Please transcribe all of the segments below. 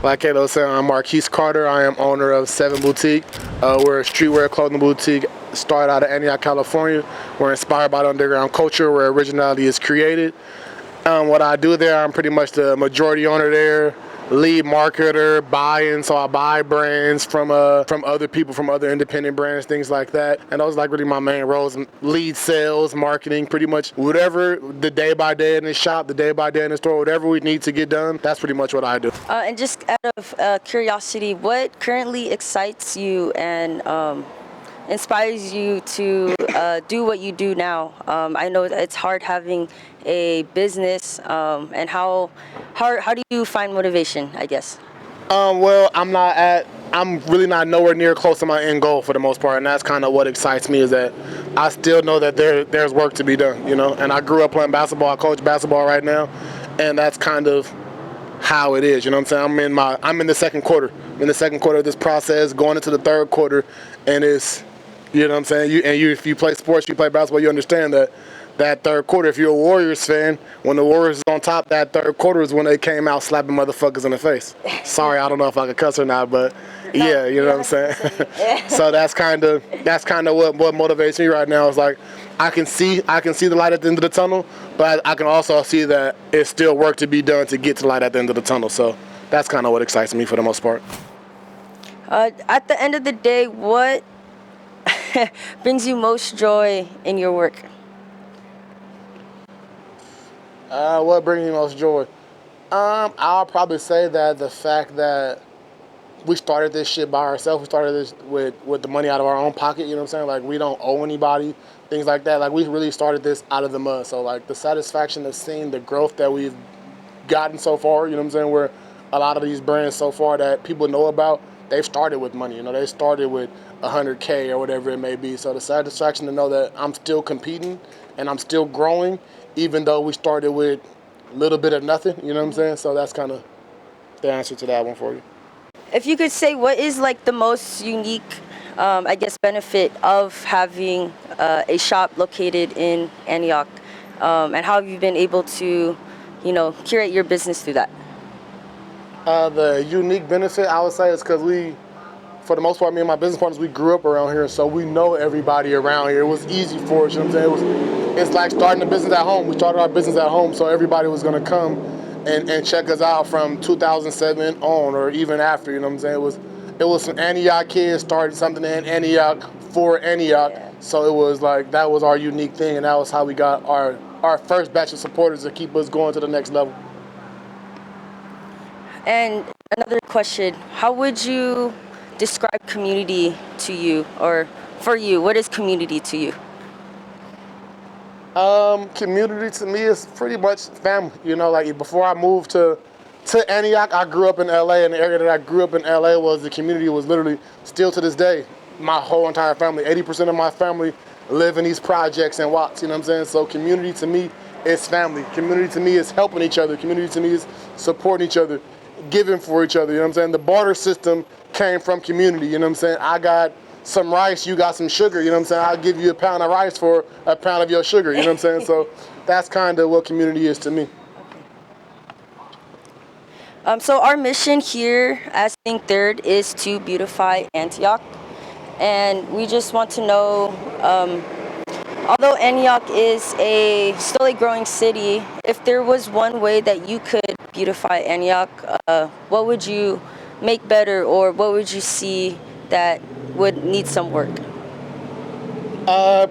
Like Kato was saying, I'm Markice Carter. I am owner of 7 Boutique. We're a streetwear clothing boutique started out of Antioch, California. We're inspired by the underground culture where originality is created. What I do there, I'm pretty much the majority owner there, lead marketer, buy-in, so I buy brands from other people, from other independent brands, things like that. And those are like really my main roles: lead sales, marketing, pretty much whatever the day by day in the shop, the day by day in the store, whatever we need to get done. That's pretty much what I do. And just out of curiosity, what currently excites you and inspires you to do what you do now? I know that it's hard having a business, and how do you find motivation, I guess? Well, I'm really not nowhere near close to my end goal for the most part, and that's kind of what excites me, is that I still know that there's work to be done, you know. And I grew up playing basketball. I coach basketball right now, and that's kind of how it is, you know what I'm saying? I'm in the second quarter. I'm in the second quarter of this process, going into the third quarter, and it's, you know what I'm saying? If you play sports, you play basketball, you understand that third quarter. If you're a Warriors fan, when the Warriors is on top, that third quarter is when they came out slapping motherfuckers in the face. Sorry, I don't know if I could cuss or not, but yeah, you know what I'm saying? So that's kind of what motivates me right now. Is like I can see the light at the end of the tunnel, but I can also see that it's still work to be done to get to the light at the end of the tunnel. So that's kind of what excites me for the most part. At the end of the day, what brings you most joy in your work? What brings me most joy? I'll probably say that the fact that we started this shit by ourselves. We started this with the money out of our own pocket, you know what I'm saying? Like, we don't owe anybody, things like that. Like, we really started this out of the mud. So, like, the satisfaction of seeing the growth that we've gotten so far, you know what I'm saying? Where a lot of these brands so far that people know about, they've started with money, you know? They started with $100K or whatever it may be. So the satisfaction to know that I'm still competing and I'm still growing, even though we started with a little bit of nothing, you know what I'm saying? So that's kind of the answer to that one for you. If you could say, what is like the most unique, I guess, benefit of having a shop located in Antioch, and how have you been able to, curate your business through that? The unique benefit, I would say, is because for the most part, me and my business partners, we grew up around here, so we know everybody around here. It was easy for us, you know what I'm saying? It's like starting a business at home. We started our business at home, so everybody was going to come and check us out from 2007 on, or even after, you know what I'm saying? It was some Antioch kids started something in Antioch for Antioch, yeah. So it was like, that was our unique thing, and that was how we got our first batch of supporters to keep us going to the next level. And another question, how would you describe community to you, or for you, what is community to you? Community to me is pretty much family. You know, like before I moved to Antioch, I grew up in LA, and the area that I grew up in LA the community was literally, still to this day, my whole entire family. 80% of my family live in these projects and Watts, you know what I'm saying? So community to me is family. Community to me is helping each other. Community to me is supporting each other, giving for each other, you know what I'm saying? The barter system came from community, you know what I'm saying? I got some rice, you got some sugar, you know what I'm saying? I'll give you a pound of rice for a pound of your sugar, you know what I'm saying? So that's kind of what community is to me. So our mission here as Think Third is to beautify Antioch. And we just want to know, although Antioch is still a growing city, if there was one way that you could beautify Antioch, what would you make better, or what would you see that would need some work?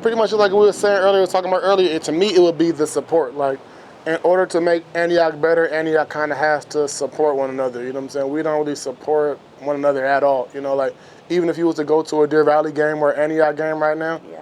Pretty much like we were saying earlier, talking about earlier, to me it would be the support. Like, in order to make Antioch better, Antioch kind of has to support one another, you know what I'm saying? We don't really support one another at all, you know, like, even if you was to go to a Deer Valley game or Antioch game right now, yeah,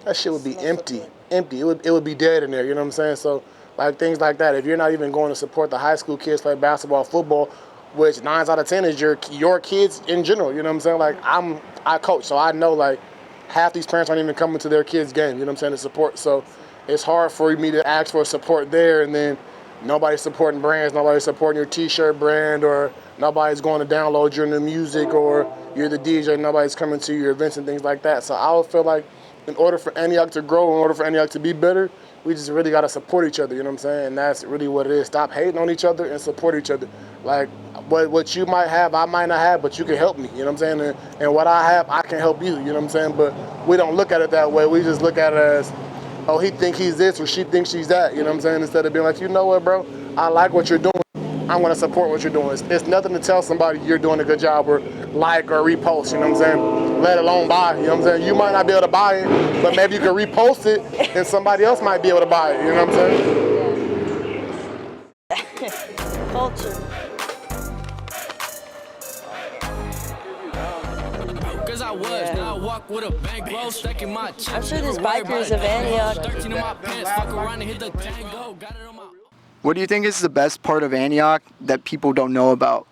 that shit would be empty. It would be dead in there, you know what I'm saying? So, like, things like that. If you're not even going to support the high school kids play basketball, football, which 9 out of 10 is your kids in general, you know what I'm saying? Like, I coach, so I know, like, half these parents aren't even coming to their kids' game, you know what I'm saying, to support. So it's hard for me to ask for support there, and then nobody's supporting brands, nobody's supporting your t-shirt brand, or nobody's going to download your new music, or you're the DJ, nobody's coming to your events and things like that. So I would feel like in order for Antioch to grow, in order for Antioch to be better, we just really got to support each other, you know what I'm saying? And that's really what it is. Stop hating on each other and support each other. Like, what you might have, I might not have, but you can help me, you know what I'm saying? And what I have, I can help you, you know what I'm saying? But we don't look at it that way. We just look at it as, oh, he think he's this or she thinks she's that, you know what I'm saying? Instead of being like, you know what, bro, I like what you're doing. I'm going to support what you're doing. It's nothing to tell somebody you're doing a good job or like or repost, you know what I'm saying? Let alone buy, you know what I'm saying? You might not be able to buy it, but maybe you can repost it and somebody else might be able to buy it, you know what I'm saying? Culture. I was. Now I walk with a bankroll stuck in my chest. I'm sure there's bikers of Antioch. 13 in my pants, fuck around and hit the tango. Got it on my... What do you think is the best part of Antioch that people don't know about?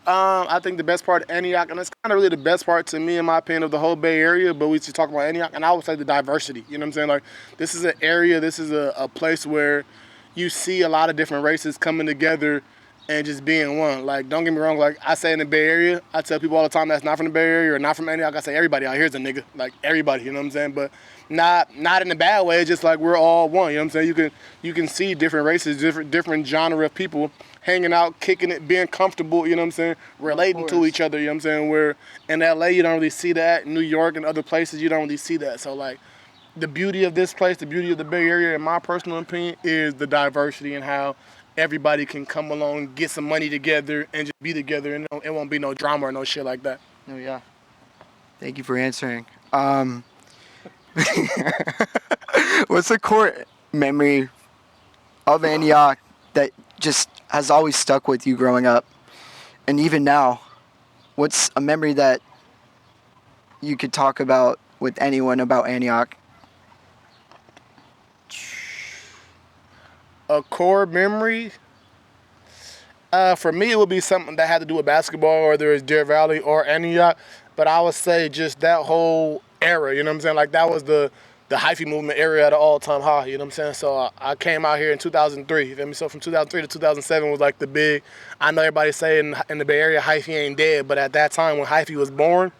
I think the best part of Antioch, and it's kind of really the best part to me, in my opinion, of the whole Bay Area, but we should talk about Antioch, and I would say the diversity. You know what I'm saying? Like, this is an area, this is a place where you see a lot of different races coming together and just being one. Like, don't get me wrong, like I say in the Bay Area, I tell people all the time that's not from the Bay Area or not from Antioch, I say everybody out here is a nigga. Like, everybody, you know what I'm saying? But not in a bad way, it's just like we're all one, you know what I'm saying? You can see different races, different genre of people hanging out, kicking it, being comfortable, you know what I'm saying? Relating to each other, you know what I'm saying? Where in LA, you don't really see that. In New York and other places, you don't really see that. So, like, the beauty of this place, the beauty of the Bay Area, in my personal opinion, is the diversity and how everybody can come along, get some money together, and just be together, and it won't be no drama or no shit like that. Oh, yeah. Thank you for answering. What's a core memory of Antioch that just has always stuck with you growing up? And even now, what's a memory that you could talk about with anyone about Antioch? A core memory? For me, it would be something that had to do with basketball, whether it's Deer Valley or Antioch. But I would say just that whole era, you know what I'm saying? Like, that was the hyphy movement era at an all-time high, you know what I'm saying? So I came out here in 2003, you feel me? So from 2003 to 2007 was like the big, I know everybody saying in the Bay Area hyphy ain't dead, but at that time when hyphy was born,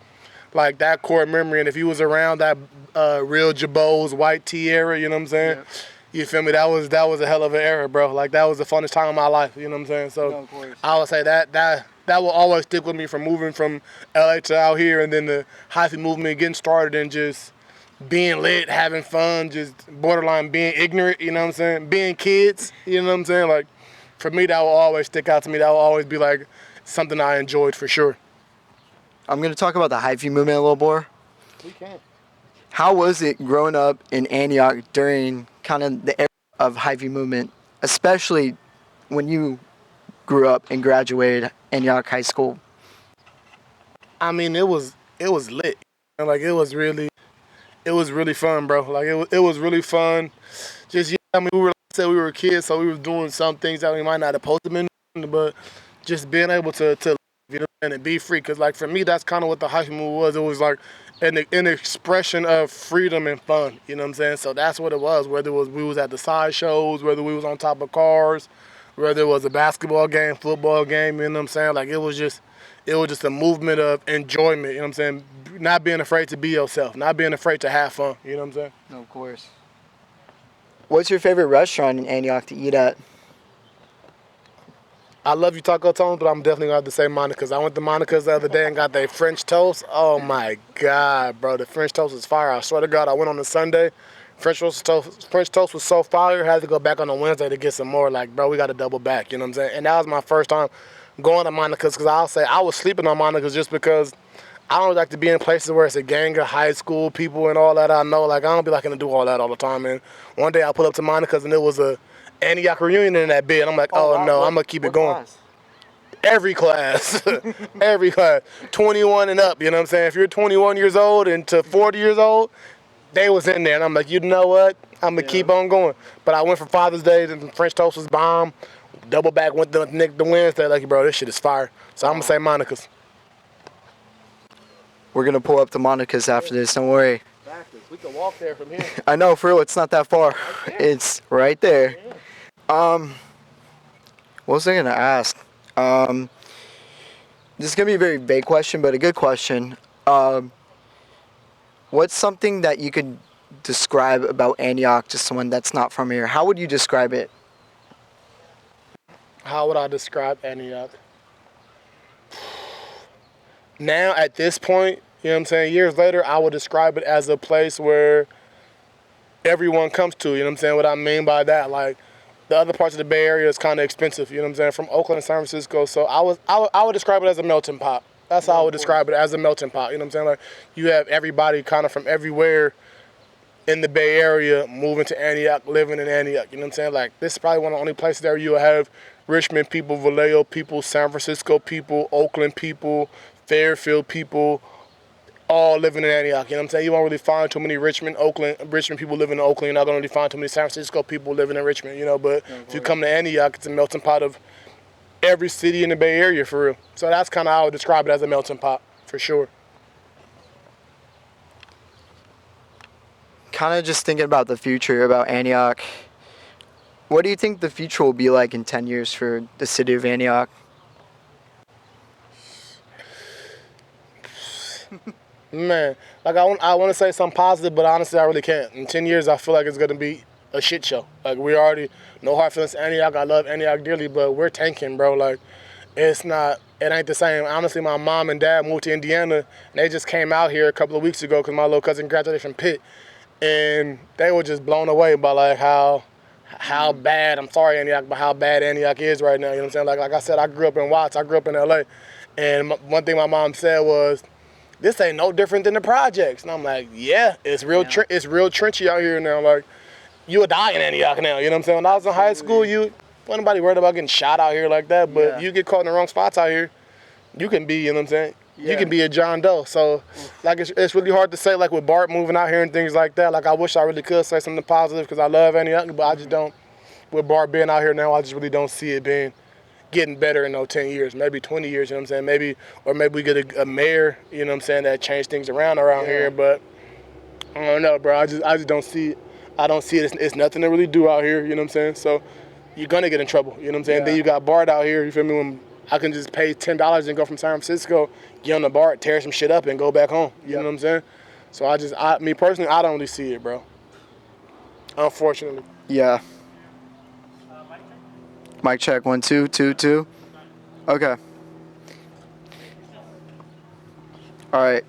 like that core memory, and if you was around that real Jabos white tee era, you know what I'm saying? Yeah. You feel me? That was a hell of an era, bro. Like, that was the funnest time of my life, you know what I'm saying? So no, I would say that will always stick with me from moving from LA to out here, and then the hyphy movement getting started and just being lit, having fun, just borderline being ignorant, you know what I'm saying? Being kids, you know what I'm saying? Like, for me, that will always stick out to me. That will always be like something I enjoyed for sure. I'm going to talk about the hyphy movement a little more. We can. How was it growing up in Antioch during kind of the era of hyphy movement, especially when you grew up and graduated Antioch High School? I mean, it was lit. Like, it was really fun, bro. Like, it was really fun. Just, I mean, we were kids, so we were doing some things that we might not have supposed to be doing, but just being able to you know, and be free. Because, like, for me, that's kind of what the hyphy movement was. It was like an expression of freedom and fun, you know what I'm saying? So that's what it was, whether we was at the side shows, whether we was on top of cars, whether it was a basketball game, football game, you know what I'm saying? Like, it was just a movement of enjoyment, you know what I'm saying? Not being afraid to be yourself, not being afraid to have fun, you know what I'm saying? No, of course. What's your favorite restaurant in Antioch to eat at? I love you, Taco Tones, but I'm definitely going to have to say Monica's. I went to Monica's the other day and got their French toast. Oh, my God, bro. The French toast is fire. I swear to God, I went on a Sunday. French toast was so fire, I had to go back on a Wednesday to get some more. Like, bro, we got to double back, you know what I'm saying? And that was my first time going to Monica's, because I'll say I was sleeping on Monica's just because I don't like to be in places where it's a gang of high school people and all that. I know, like, I don't be liking to do all that all the time. And one day I pulled up to Monica's and it was a Antioch reunion in that bed. I'm like, oh wow, no, I'm going to keep it going. Class? Every class. Every class. 21 and up, you know what I'm saying? If you're 21 years old and to 40 years old, they was in there. And I'm like, you know what? I'm going to keep on going. But I went for Father's Day, and the French toast was bomb. Double back, went the Wednesday. Like, bro, this shit is fire. So I'm going to say Monica's. We're going to pull up to Monica's after this. Don't worry. We can walk there from here. I know, for real. It's not that far. It's right there. What was I going to ask? This is going to be a very vague question, but a good question. What's something that you could describe about Antioch to someone that's not from here, how would you describe it? How would I describe Antioch? Now, at this point, you know what I'm saying, years later, I would describe it as a place where everyone comes to, you know what I'm saying? What I mean by that, like, the other parts of the Bay Area is kind of expensive, you know what I'm saying, from Oakland and San Francisco. So I would describe it as a melting pot. That's how I would describe it, as a melting pot, you know what I'm saying? Like, you have everybody kind of from everywhere in the Bay Area moving to Antioch, living in Antioch, you know what I'm saying? Like, this is probably one of the only places there you'll have Richmond people, Vallejo people, San Francisco people, Oakland people, Fairfield people, all living in Antioch. You know what I'm saying? You won't really find too many Richmond people living in Oakland. You're not gonna really find too many San Francisco people living in Richmond, you know. But if you come to Antioch, it's a melting pot of every city in the Bay Area for real. So that's kind of how I would describe it, as a melting pot for sure. Kind of just thinking about the future, about Antioch. What do you think the future will be like in 10 years for the city of Antioch? Man, like I want to say something positive, but honestly, I really can't. In 10 years, I feel like it's gonna be a shit show. Like, we already, no hard feelings to Antioch. I love Antioch dearly, but we're tanking, bro. Like, it ain't the same. Honestly, my mom and dad moved to Indiana, and they just came out here a couple of weeks ago because my little cousin graduated from Pitt, and they were just blown away by like how bad, I'm sorry Antioch, but how bad Antioch is right now. You know what I'm saying? Like I said, I grew up in Watts. I grew up in LA, and one thing my mom said was, this ain't no different than the projects. And I'm like, yeah, it's real trenchy out here now. Like, you would die in Antioch now, you know what I'm saying? When I was in high school, wasn't nobody worried about getting shot out here like that, but you get caught in the wrong spots out here, you can be, you know what I'm saying? You can be a John Doe. So, like, it's really hard to say, like, with Bart moving out here and things like that. Like, I wish I really could say something positive because I love Antioch, but I just don't. With Bart being out here now, I just really don't see it getting better in those 10 years, maybe 20 years, you know what I'm saying? Maybe we get a mayor, you know what I'm saying, that changed things around here, but I don't know, bro. I just don't see it. I don't see it. It's nothing to really do out here, you know what I'm saying? So you're going to get in trouble, you know what I'm saying? Then you got Bart out here, you feel me? When I can just pay $10 and go from San Francisco, get on the Bart, tear some shit up, and go back home, you know what I'm saying? So me personally, I don't really see it, bro. Unfortunately. Yeah. Mic check, 1 2 2 2. Okay. All right.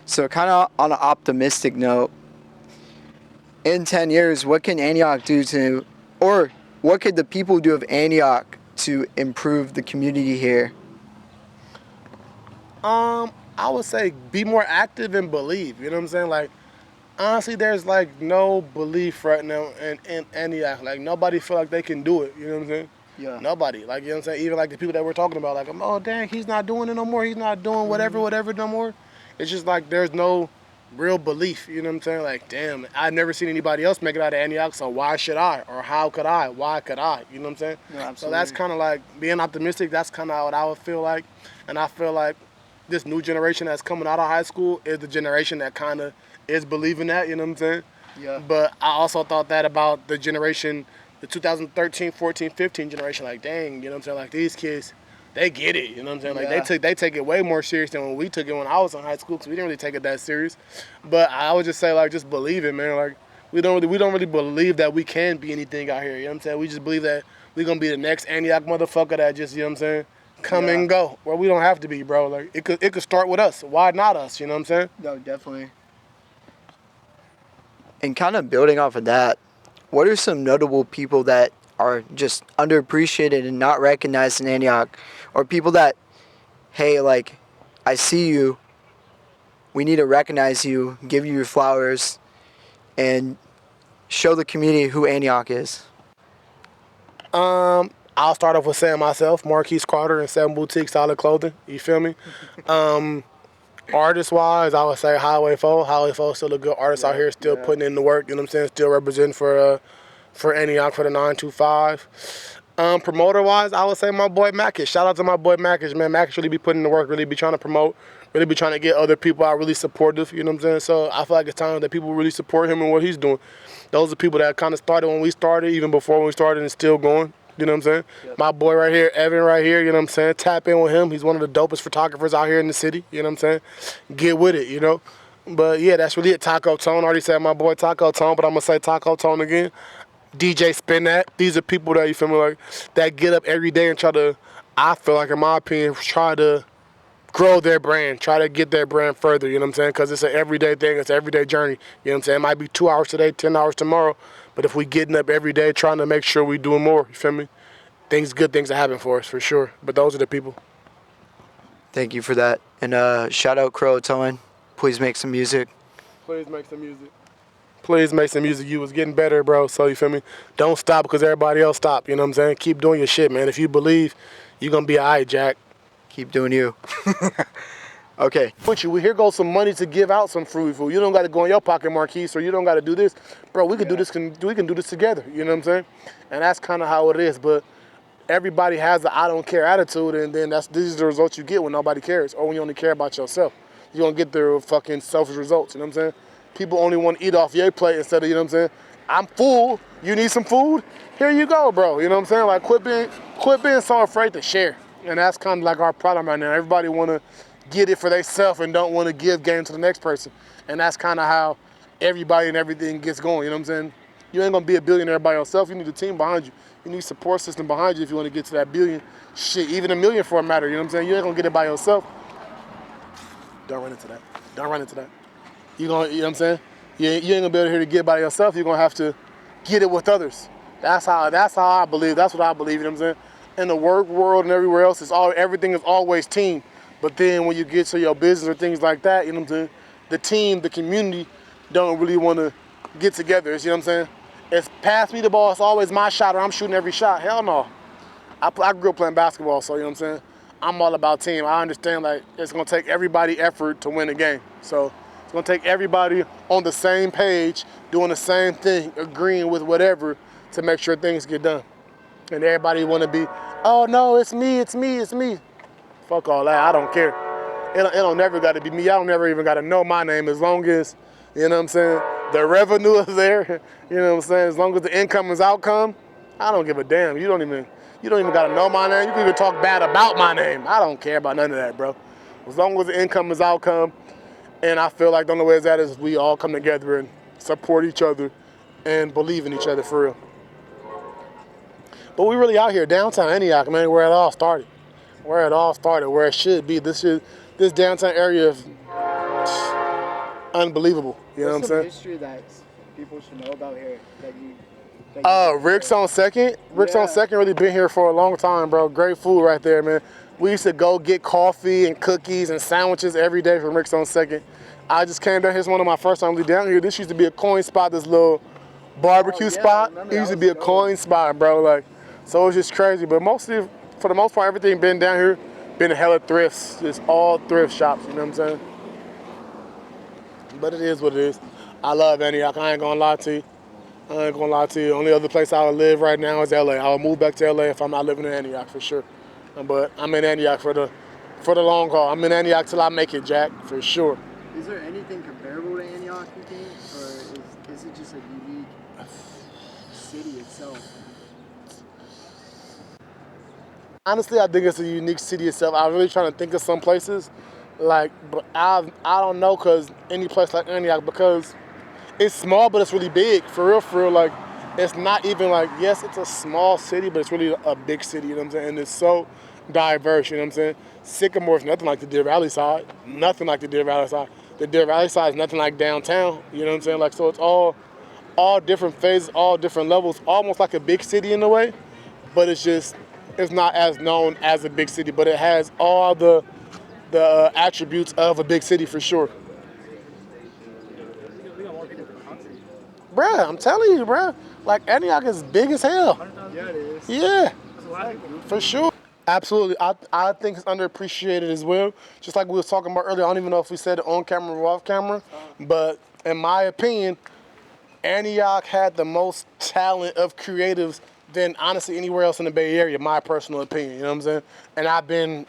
So kind of on an optimistic note, in 10 years, what can Antioch do or what could the people do of Antioch to improve the community here? I would say be more active and believe, you know what I'm saying? Like, honestly, there's like no belief right now in Antioch. Like, nobody feel like they can do it, you know what I'm saying? Yeah. Nobody. Like, you know what I'm saying? Even like the people that we're talking about, like, oh, dang, he's not doing it no more. He's not doing whatever no more. It's just like there's no real belief, you know what I'm saying? Like, damn, I've never seen anybody else make it out of Antioch, so why should I? Or how could I? Why could I? You know what I'm saying? Yeah, absolutely. So that's kind of like being optimistic. That's kind of what I would feel like. And I feel like this new generation that's coming out of high school is the generation that kind of is believing that, you know what I'm saying? Yeah. But I also thought that about the generation, the 2013, 14, 15 generation. Like, dang, you know what I'm saying? Like, these kids, they get it, you know what I'm saying? Like, they take it way more serious than when we took it when I was in high school, because we didn't really take it that serious. But I would just say, like, just believe it, man. Like, we don't really believe that we can be anything out here, you know what I'm saying? We just believe that we're going to be the next Antioch motherfucker that just, you know what I'm saying, come and go. Well, we don't have to be, bro. Like, it could start with us. Why not us, you know what I'm saying? No, definitely. And kind of building off of that, what are some notable people that are just underappreciated and not recognized in Antioch? Or people that, hey, like, I see you, we need to recognize you, give you your flowers, and show the community who Antioch is? I'll start off with saying myself, Markice Carter and 7 Boutique Solid Clothing. You feel me? Artist-wise, I would say Highway 4. Highway 4 is still a good artist out here, still putting in the work, you know what I'm saying? Still representing for Antioch for the 925. Promoter-wise, I would say my boy Markice. Shout out to my boy Markice, man. Markice really be putting in the work, really be trying to promote, really be trying to get other people out really supportive, you know what I'm saying? So I feel like it's time that people really support him and what he's doing. Those are people that kind of started when we started, even before when we started, and still going. You know what I'm saying? Yep. My boy right here, Evan right here, you know what I'm saying? Tap in with him. He's one of the dopest photographers out here in the city, you know what I'm saying? Get with it, you know? But yeah, that's really it. Taco Tone. I already said my boy Taco Tone, but I'm gonna say Taco Tone again. DJ Spin That. These are people that, you feel me, like, that get up every day and try to, I feel like, in my opinion, try to grow their brand, try to get their brand further, you know what I'm saying? Because it's an everyday thing, it's an everyday journey, you know what I'm saying? It might be 2 hours today, 10 hours tomorrow, but if we getting up every day trying to make sure we doing more, you feel me? Good things that happen for us, for sure. But those are the people. Thank you for that. And shout out Crow Towing. Please make some music. Please make some music. Please make some music. You was getting better, bro, so you feel me? Don't stop because everybody else stop, you know what I'm saying? Keep doing your shit, man. If you believe, you're going to be all right, Jack. Keep doing you. Okay. With you, here goes some money to give out some free food. You don't got to go in your pocket, Markice, or you don't got to do this. Bro, we can do this. We can do this together, you know what I'm saying? And that's kind of how it is, but everybody has the I don't care attitude, and then these are the results you get when nobody cares, or when you only care about yourself. You're going to get the fucking selfish results, you know what I'm saying? People only want to eat off your plate instead of, you know what I'm saying? I'm full. You need some food? Here you go, bro. You know what I'm saying? Like, quit being so afraid to share. And that's kind of like our problem right now. Everybody want to get it for themselves and don't want to give game to the next person. And that's kind of how everybody and everything gets going, you know what I'm saying? You ain't going to be a billionaire by yourself. You need a team behind you. You need a support system behind you if you want to get to that billion. Shit, even a million for a matter, you know what I'm saying? You ain't going to get it by yourself. Don't run into that. Don't run into that. You know what I'm saying? You ain't gonna be able to get it by yourself. You're gonna have to get it with others. That's how I believe. That's what I believe. You know what I'm saying? In the work world and everywhere else, everything is always team. But then when you get to your business or things like that, you know what I'm saying? The team, the community, don't really want to get together. You know what I'm saying? It's pass me the ball. It's always my shot, or I'm shooting every shot. Hell no. I grew up playing basketball, so you know what I'm saying? I'm all about team. I understand, like, it's gonna take everybody effort to win a game. So it's gonna take everybody on the same page, doing the same thing, agreeing with whatever to make sure things get done. And everybody wanna be, oh no, it's me, it's me, it's me. Fuck all that, I don't care. It don't never gotta be me. I don't never even gotta know my name, as long as, you know what I'm saying, the revenue is there, you know what I'm saying, as long as the income is outcome, I don't give a damn. You don't even gotta know my name. You can even talk bad about my name. I don't care about none of that, bro. As long as the income is outcome, and I feel like the only way is that is we all come together and support each other and believe in each other for real. But we really out here, downtown Antioch, man, where it all started. Where it all started, where it should be. This downtown area is unbelievable. You know what I'm saying? What's some history that people should know about here that you... Rick's on Second. Rick's on Second really been here for a long time, bro. Great food right there, man. We used to go get coffee and cookies and sandwiches every day from Rick's on Second. I just came down here. It's one of my first times down here. This used to be a coin spot, this little barbecue spot. It used to be a coin spot, bro. Like, so it's just crazy. But mostly, for the most part, everything been down here, been a hella thrifts. Just all thrift shops, you know what I'm saying? But it is what it is. I love Antioch. I ain't gonna lie to you. The only other place I would live right now is LA. I would move back to LA if I'm not living in Antioch, for sure. But I'm in Antioch for the long haul. I'm in Antioch till I make it, Jack, for sure. Is there anything comparable to Antioch, you think? Or is it just a unique city itself? Honestly, I think it's a unique city itself. I'm really trying to think of some places, like, but I don't know, because any place like Antioch, because it's small, but it's really big, for real, like, it's not even like, yes, it's a small city, but it's really a big city, you know what I'm saying? And it's so diverse, you know what I'm saying? Sycamore's nothing like the Deer Valley side, nothing like the Deer Valley side. The Deer Valley side is nothing like downtown, you know what I'm saying? Like, so it's all different phases, all different levels, almost like a big city in a way, but it's not as known as a big city, but it has all the attributes of a big city for sure. Bruh, I'm telling you, bruh. Like, Antioch is big as hell. Yeah, it is. Yeah, for sure. Absolutely. I think it's underappreciated as well. Just like we was talking about earlier, I don't even know if we said it on camera or off camera, but in my opinion, Antioch had the most talent of creatives than honestly anywhere else in the Bay Area, my personal opinion, you know what I'm saying? And I've been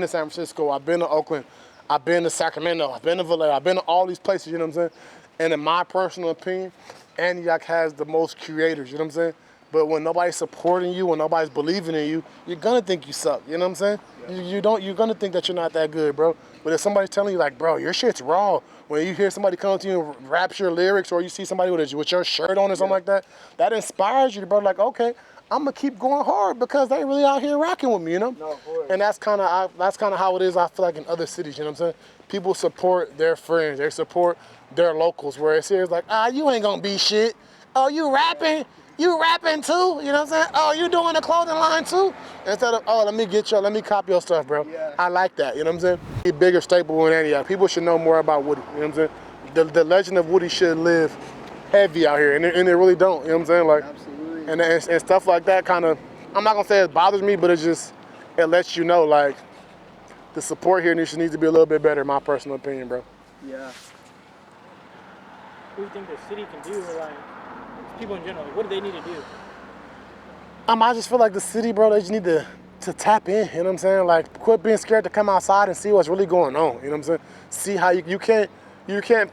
to San Francisco, I've been to Oakland, I've been to Sacramento, I've been to Vallejo, I've been to all these places, you know what I'm saying? And in my personal opinion, Antioch has the most creators, you know what I'm saying? But when nobody's supporting you, when nobody's believing in you, you're gonna think you suck. You know what I'm saying? You're gonna think that you're not that good, bro. But if somebody's telling you like, bro, your shit's raw, when you hear somebody come to you and rap your lyrics, or you see somebody with your shirt on or something like that, that inspires you, bro. Like, okay, I'm gonna keep going hard because they really out here rocking with me, you know? No, of course. And that's kind of how it is. I feel like in other cities, you know what I'm saying? People support their friends, they support their locals. Where it's here, it's like, you ain't gonna be shit. Oh, you rapping? You rapping too? You know what I'm saying? Oh, you doing a clothing line too? Instead of, let me copy your stuff, bro. Yeah. I like that, you know what I'm saying? A bigger staple in Antioch. People should know more about Woody, you know what I'm saying? The legend of Woody should live heavy out here, and they really don't, you know what I'm saying? Like, Absolutely. and stuff like that kind of, I'm not gonna say it bothers me, but it lets you know, like, the support here needs to be a little bit better, in my personal opinion, bro. Yeah. What do you think the city can do, or like people in general? Like, what do they need to do? I just feel like the city, bro, they just need to tap in, you know what I'm saying? Like, quit being scared to come outside and see what's really going on, you know what I'm saying? See how you can't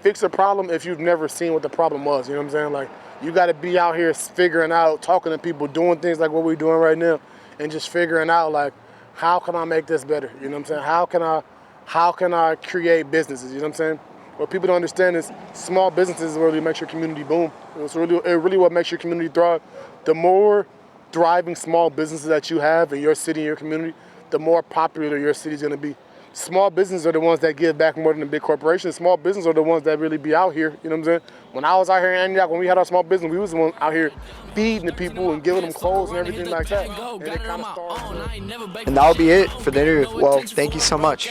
fix a problem if you've never seen what the problem was, you know what I'm saying? Like, you gotta be out here figuring out, talking to people, doing things like what we're doing right now, and just figuring out, like, how can I make this better, you know what I'm saying? How can I create businesses, you know what I'm saying? What people don't understand is small businesses really makes your community boom. It really what makes your community thrive. The more thriving small businesses that you have in your city and your community, the more popular your city's gonna be. Small businesses are the ones that give back more than the big corporations. Small businesses are the ones that really be out here, you know what I'm saying? When I was out here in Antioch, when we had our small business, we was the ones out here feeding the people and giving them clothes and everything like that. And it kind of started. And that'll be it for the interview. Well, thank you so much.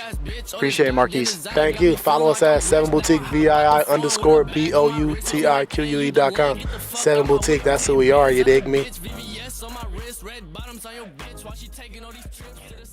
Appreciate it, Markice. Thank you. Follow us at 7boutique, VII_BOUTIQUE.com. 7boutique, that's who we are, you dig me? red bottoms on your bitch while she taking all these trips to the